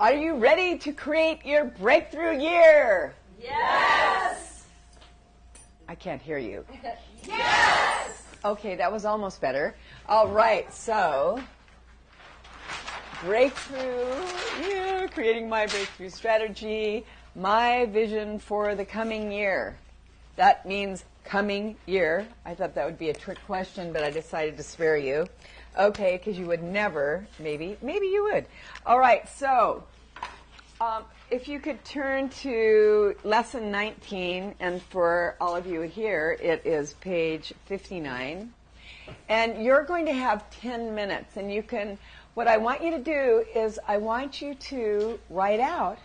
Are you ready to create your breakthrough year? Yes! I can't hear you. Yes! Okay, that was almost better. All right, so breakthrough year, creating my breakthrough strategy, my vision for the coming year. That means coming year. I thought that would be a trick question, but I decided to spare you. Okay, because you would never, maybe you would. All right, so if you could turn to lesson 19, and for all of you here, it is page 59. And you're going to have 10 minutes, and you can, what I want you to do is I want you to write out,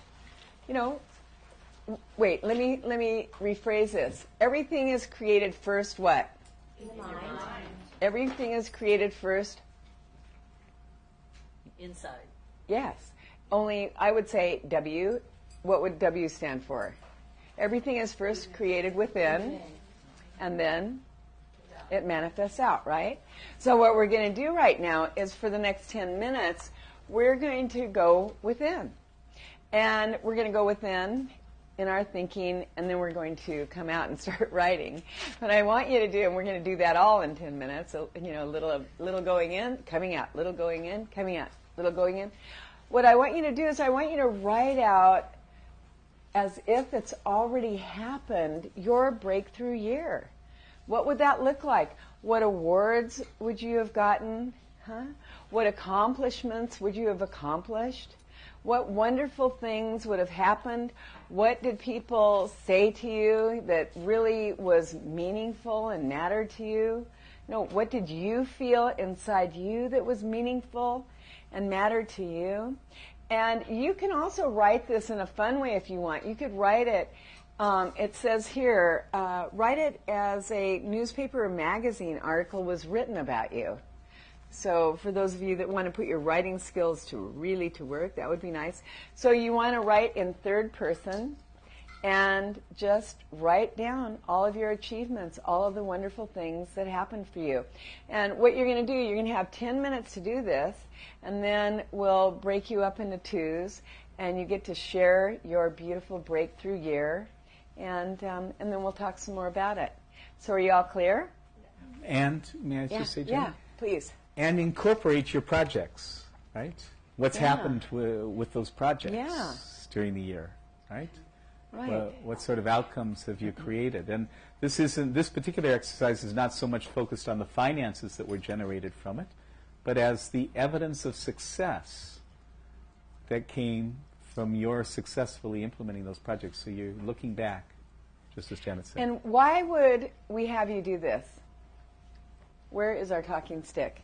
wait, let me rephrase this. Everything is created first what? In the mind. Everything is created first? Inside. Yes. Only I would say W. What would W stand for? Everything is first created within, and then it manifests out, right? So what we're going to do right now is for the next 10 minutes, we're going to go within. And we're going to go within in our thinking, and then we're going to come out and start writing. What I want you to do, and we're going to do that all in 10 minutes, little going in, coming out, little going in, coming out, little going in. What I want you to do is I want you to write out, as if it's already happened, your breakthrough year. What would that look like? What awards would you have gotten? What accomplishments would you have accomplished? What wonderful things would have happened? What did people say to you that really was meaningful and mattered to you? What did you feel inside you that was meaningful and mattered to you? And you can also write this in a fun way if you want. You could write it, it says here, write it as a newspaper or magazine article was written about you. So for those of you that want to put your writing skills to work, that would be nice. So you want to write in third person and just write down all of your achievements, all of the wonderful things that happened for you. And what you're going to do, you're going to have 10 minutes to do this, and then we'll break you up into twos, and you get to share your beautiful breakthrough year, and then we'll talk some more about it. So are you all clear? And may I just say, Jenny? Yeah, please. And incorporate your projects, right? What's happened with those projects during the year, right? Right. What sort of outcomes have you created? And this particular exercise is not so much focused on the finances that were generated from it, but as the evidence of success that came from your successfully implementing those projects. So you're looking back, just as Janet said. And why would we have you do this? Where is our talking stick?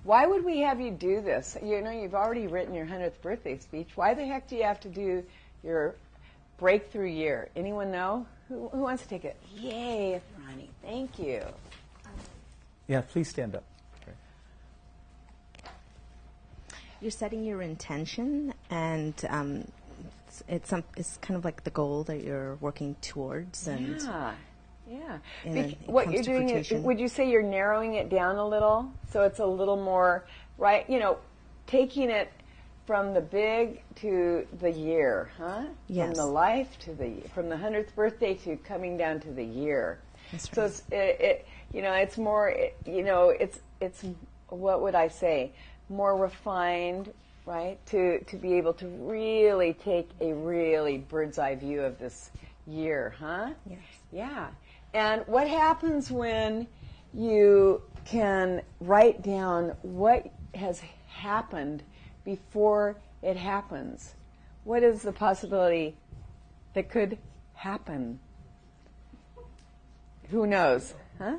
Why would we have you do this? You've already written your 100th birthday speech. Why the heck do you have to do your breakthrough year? Anyone know? Who wants to take it? Yay, Ronnie. Thank you. Yeah, please stand up. Okay. You're setting your intention, and it's kind of like the goal that you're working towards. And what you're doing is, would you say you're narrowing it down a little so it's a little more right? Taking it from the big to the year, huh? Yes. From the life to from the 100th birthday to coming down to the year. That's right. So it's more, it's what would I say? More refined, right? To be able to really take a really bird's eye view of this year, huh? Yes. Yeah. And what happens when you can write down what has happened before it happens? What is the possibility that could happen? Who knows? Huh?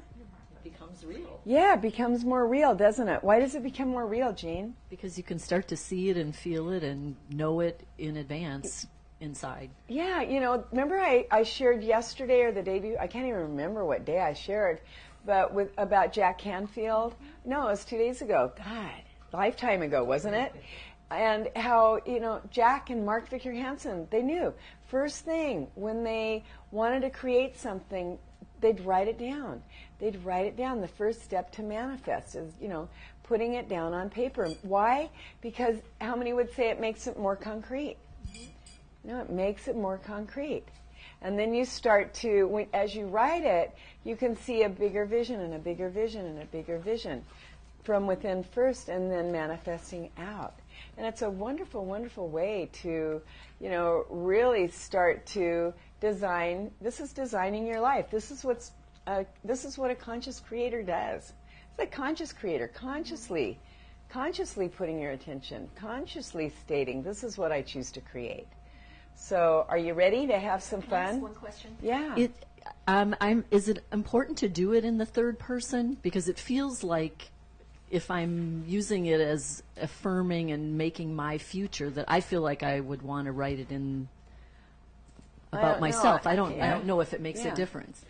It becomes real. Yeah, it becomes more real, doesn't it? Why does it become more real, Jean? Because you can start to see it and feel it and know it in advance inside. Yeah, remember I shared yesterday or the day before, I can't even remember what day I shared, but about Jack Canfield. No, it was 2 days ago. God, lifetime ago, wasn't it? And how, Jack and Mark Victor Hansen, they knew. First thing, when they wanted to create something, they'd write it down. They'd write it down. The first step to manifest is, putting it down on paper. Why? Because how many would say it makes it more concrete? No, it makes it more concrete. And then you start to, as you write it, you can see a bigger vision and a bigger vision and a bigger vision from within first and then manifesting out. And it's a wonderful, wonderful way to, really start to design. This is designing your life. This is what a conscious creator does. It's a conscious creator, consciously putting your attention, consciously stating, this is what I choose to create. So, are you ready to have some fun? Can I ask one question? Yeah. Is it important to do it in the third person? Because it feels like if I'm using it as affirming and making my future, that I feel like I would want to write it in about myself. I don't know if it makes a difference.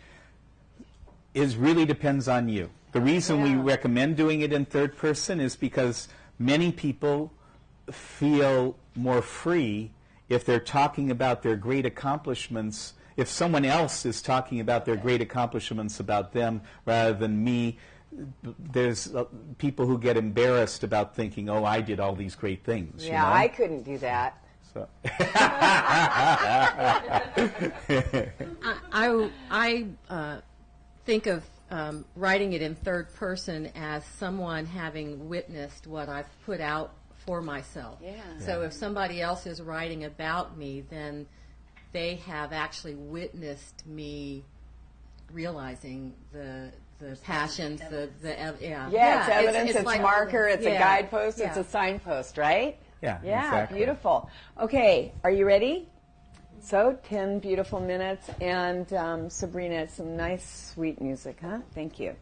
It really depends on you. The reason we recommend doing it in third person is because many people feel more free if they're talking about their great accomplishments, if someone else is talking about their great accomplishments about them rather than me. There's people who get embarrassed about thinking, oh, I did all these great things. Yeah, I couldn't do that. So. I think of writing it in third person as someone having witnessed what I've put out for myself. Yeah. So if somebody else is writing about me, then they have actually witnessed me realizing the passions, it's evidence, it's like, marker, it's a guidepost, it's a signpost, right? Yeah, Yeah, exactly. beautiful. Okay, are you ready? So, 10 beautiful minutes, and Sabrina, some nice, sweet music, huh? Thank you.